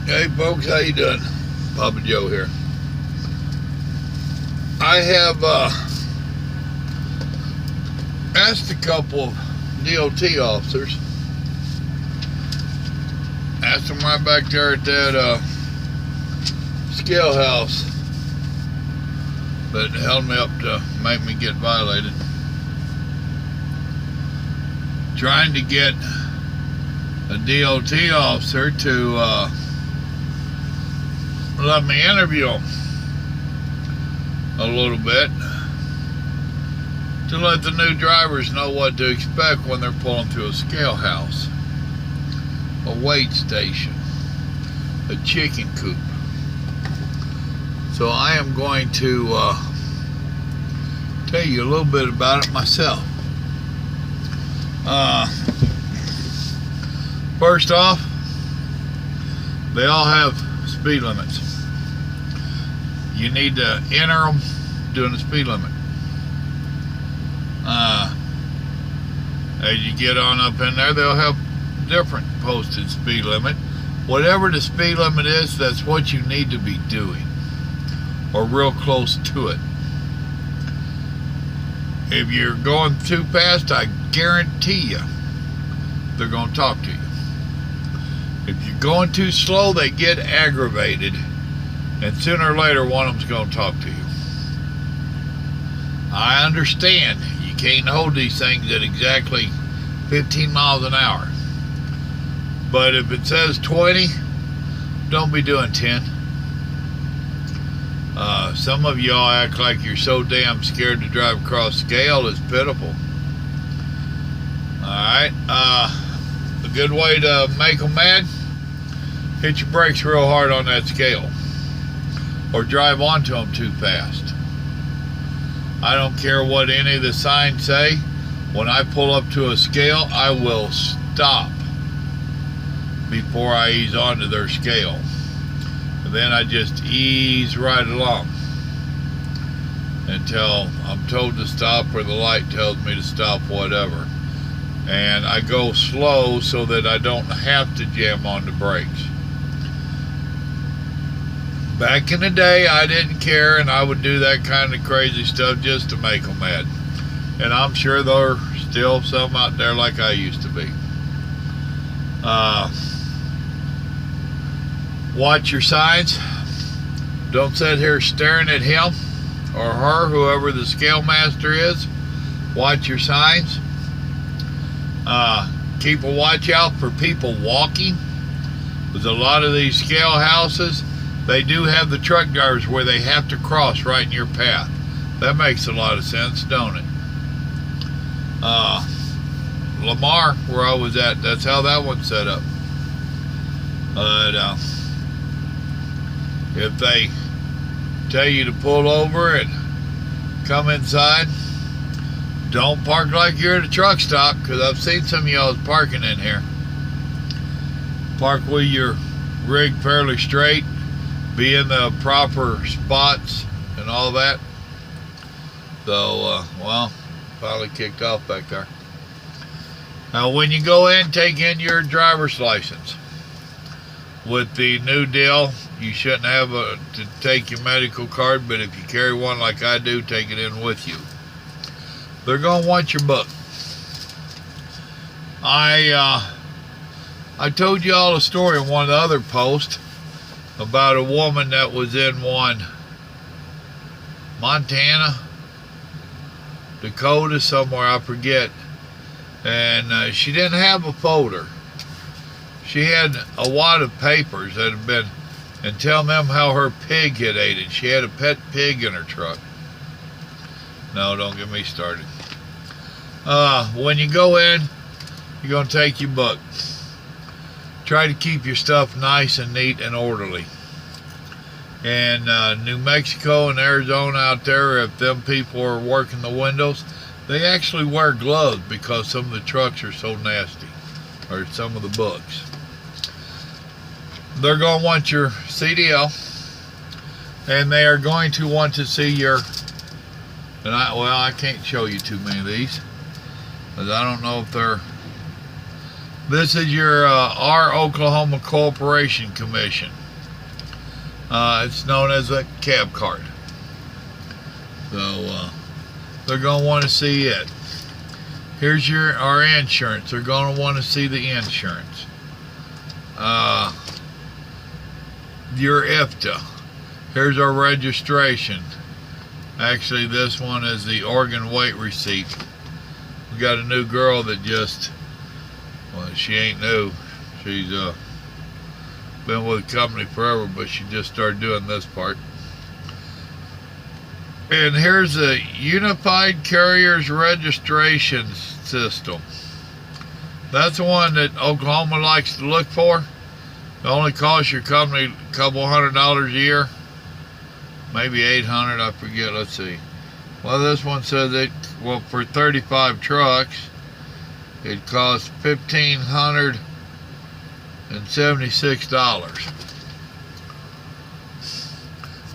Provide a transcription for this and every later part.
Hey folks, how you doing? Papa Joe here. I have asked a couple of DOT officers, asked them right back there at that scale house that held me up to make me get violated, trying to get a DOT officer to let me interview them a little bit to let the new drivers know what to expect when they're pulling through a scale house, a weight station, a chicken coop. So I am going to tell you a little bit about it myself. First off, they all have speed limits. You need to enter them doing the speed limit. As you get on up in there, they'll have different posted speed limit. Whatever the speed limit is, that's what you need to be doing, or real close to it. If you're going too fast, I guarantee you they're going to talk to you. If you're going too slow, they get aggravated, and sooner or later one of them's going to talk to you. I understand you can't hold these things at exactly 15 miles an hour, but if it says 20, don't be doing 10. Some of y'all act like you're so damn scared to drive across scale, it's pitiful. Alright, a good way to make them mad: hit your brakes real hard on that scale, or drive onto them too fast. I don't care what any of the signs say. When I pull up to a scale, I will stop before I ease onto their scale. And then I just ease right along until I'm told to stop, or the light tells me to stop, whatever. And I go slow so that I don't have to jam on the brakes. Back in the day, I didn't care, and I would do that kind of crazy stuff just to make them mad. And I'm sure there are still some out there like I used to be. Watch your signs. Don't sit here staring at him or her, whoever the scale master is. Watch your signs. Keep a watch out for people walking. There's a lot of these scale houses, they do have the truck drivers where they have to cross right in your path. That makes a lot of sense, don't it? Lamar, where I was at, that's how that one's set up. But if they tell you to pull over and come inside, don't park like you're at a truck stop, because I've seen some of y'all parking in here. Park with your rig fairly straight, be in the proper spots and all that. So, well, finally kicked off back there. Now, when you go in, take in your driver's license. With the new deal, you shouldn't have to take your medical card, but if you carry one like I do, take it in with you. They're going to want your book. I told you all a story in one of the other posts about a woman that was in Montana, Dakota, somewhere, I forget, and she didn't have a folder. She had a wad of papers that had been, and tell them how her pig had ate it. She had a pet pig in her truck. No, don't get me started. When you go in, you're going to take your book. Try to keep your stuff nice and neat and orderly. And New Mexico and Arizona out there, if them people are working the windows, they actually wear gloves because some of the trucks are so nasty, or some of the books. They're going to want your CDL, and they are going to want to see your, and I can't show you too many of these, because I don't know if This is your our Oklahoma Corporation Commission. It's known as a cab card. So they're going to want to see it. Here's our insurance. They're going to want to see the insurance. Your IFTA. Here's our registration. Actually, this one is the organ weight receipt. We got a new girl that just, well, she ain't new. She's been with the company forever, but she just started doing this part. And here's the Unified Carriers Registration System. That's the one that Oklahoma likes to look for. It only costs your company a couple $100 a year. Maybe $800, I forget, let's see. Well, this one says it, well, for 35 trucks, it costs $1,576.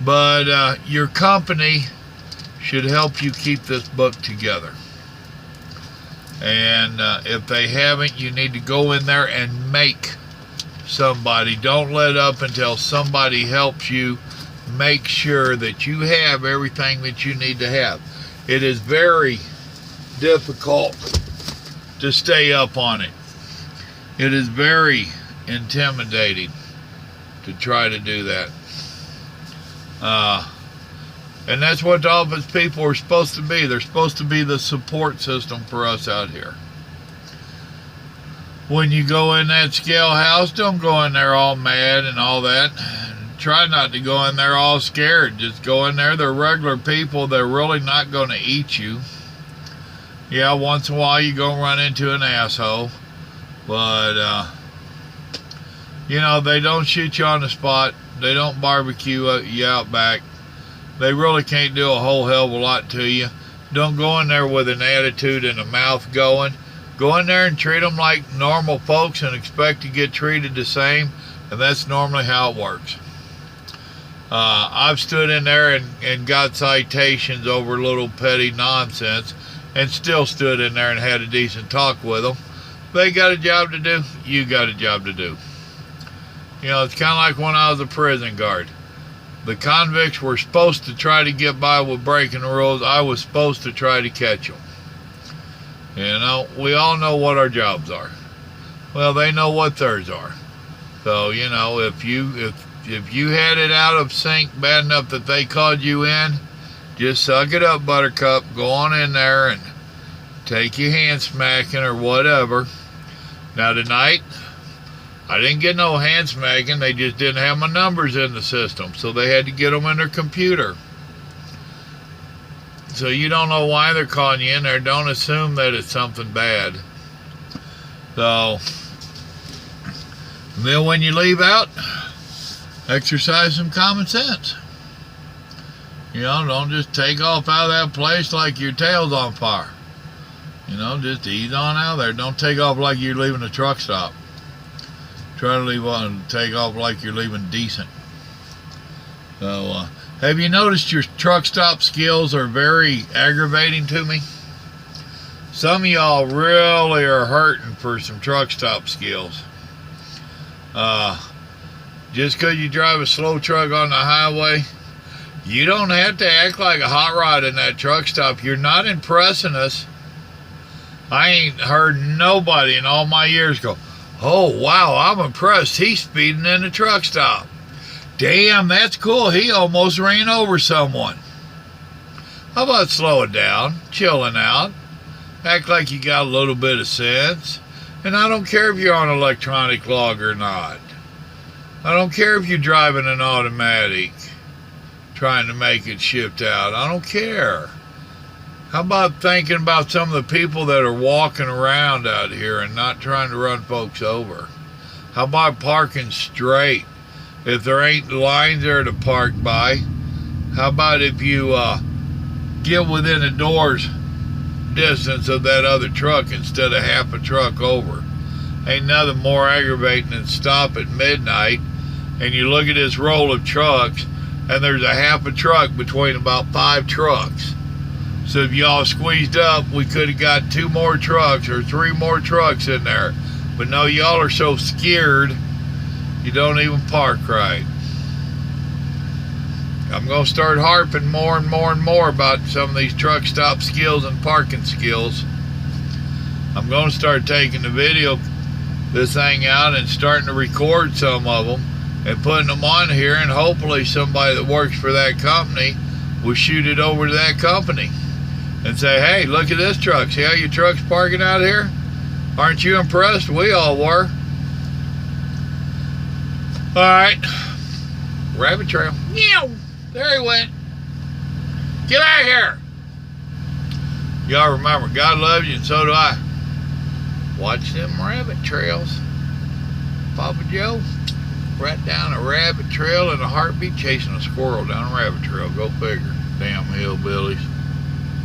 But your company should help you keep this book together. And if they haven't, you need to go in there and make somebody. Don't let up until somebody helps you make sure that you have everything that you need to have. It is very difficult to stay up on it. It is very intimidating to try to do that. And that's what the office people are supposed to be. They're supposed to be the support system for us out here. When you go in that scale house, don't go in there all mad and all that. Try not to go in there all scared. Just go in there. They're regular people. They're really not going to eat you. Yeah, once in a while you're going to run into an asshole. But, you know, they don't shoot you on the spot. They don't barbecue you out back. They really can't do a whole hell of a lot to you. Don't go in there with an attitude and a mouth going. Go in there and treat them like normal folks and expect to get treated the same. And that's normally how it works. I've stood in there and got citations over little petty nonsense and still stood in there and had a decent talk with them. They got a job to do. You got a job to do. You know, it's kind of like when I was a prison guard. The convicts were supposed to try to get by with breaking the rules. I was supposed to try to catch them. You know, we all know what our jobs are. Well, they know what theirs are. So, you know, if you had it out of sync bad enough that they called you in, just suck it up, Buttercup. Go on in there and take your hand smacking or whatever. Now tonight, I didn't get no hand smacking. They just didn't have my numbers in the system, so they had to get them in their computer. So you don't know why they're calling you in there. Don't assume that it's something bad. So then when you leave out, exercise some common sense. You know, don't just take off out of that place like your tail's on fire. You know, just ease on out there. Don't take off like you're leaving a truck stop. Try to take off like you're leaving decent. So, have you noticed your truck stop skills are very aggravating to me? Some of y'all really are hurting for some truck stop skills. Just because you drive a slow truck on the highway, you don't have to act like a hot rod in that truck stop. You're not impressing us. I ain't heard nobody in all my years go, "Oh, wow, I'm impressed. He's speeding in the truck stop. Damn, that's cool. He almost ran over someone." How about slowing down, chilling out, act like you got a little bit of sense? And I don't care if you're on electronic log or not. I don't care if you're driving an automatic, trying to make it shift out. I don't care. How about thinking about some of the people that are walking around out here and not trying to run folks over? How about parking straight? If there ain't lines there to park by, how about if you get within a door's distance of that other truck instead of half a truck over? Ain't nothing more aggravating than stop at midnight and you look at this roll of trucks and there's a half a truck between about 5 trucks. So if y'all squeezed up, we could have got 2 more trucks or 3 more trucks in there. But no, y'all are so scared you don't even park right. I'm going to start harping more and more and more about some of these truck stop skills and parking skills. I'm going to start taking the video, this thing out, and starting to record some of them and putting them on here, and hopefully somebody that works for that company will shoot it over to that company and say, hey, look at this truck. See how your truck's parking out here? Aren't you impressed? We all were. All right. Rabbit trail. Meow. There he went. Get out of here. Y'all remember, God loves you and so do I. Watch them rabbit trails. Papa Joe, right down a rabbit trail in a heartbeat, chasing a squirrel down a rabbit trail. Go figure. Damn hillbillies.